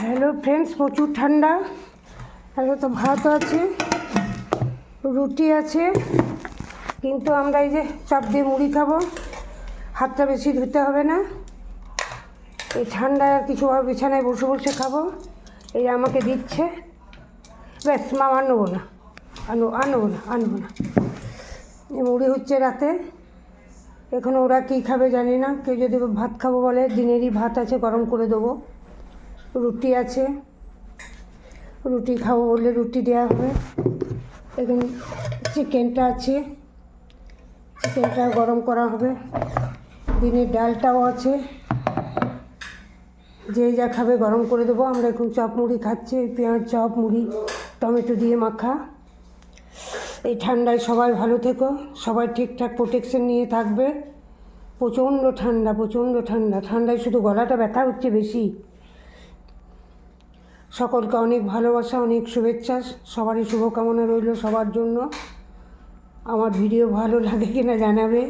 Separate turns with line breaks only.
Hello friends, প্রচুর ঠান্ডা। আরে তো ভাত আছে, রুটি আছে, কিন্তু আমরা এই যে চাপ দিয়ে মুড়ি খাবো। হাতটা বেশি ধুতে হবে না। এই ঠান্ডায় আর কিছু বিছানায় বসে বসে খাবো। এই আমাকে দিচ্ছে, ব্যাস মা আনবো না, আনবো না। এই মুড়ি হচ্ছে রাতে। এখন ওরা কী খাবে জানি না। কেউ যদি ভাত খাবো বলে, দিনেরই ভাত আছে, গরম করে দেবো। রুটি আছে, রুটি খাবো বললে রুটি দেওয়া হবে। এখানে চিকেনটা আছে, চিকেনটা গরম করা হবে। দিনের ডালটাও আছে, যে যা খাবে গরম করে দেবো। আমরা এখন চপ মুড়ি খাচ্ছি, পেঁয়াজ চপ মুড়ি টমেটো দিয়ে মাখা। এই ঠান্ডায় সবাই ভালো থেকো, সবাই ঠিকঠাক প্রোটেকশন নিয়ে থাকবে। প্রচণ্ড ঠান্ডা। ঠান্ডায় শুধু গলাটা ব্যথা হচ্ছে বেশি। সকলকে অনেক ভালোবাসা, অনেক শুভেচ্ছা, সবারই শুভকামনা রইল সবার জন্য। আমার ভিডিও ভালো লাগে কিনা জানাবে।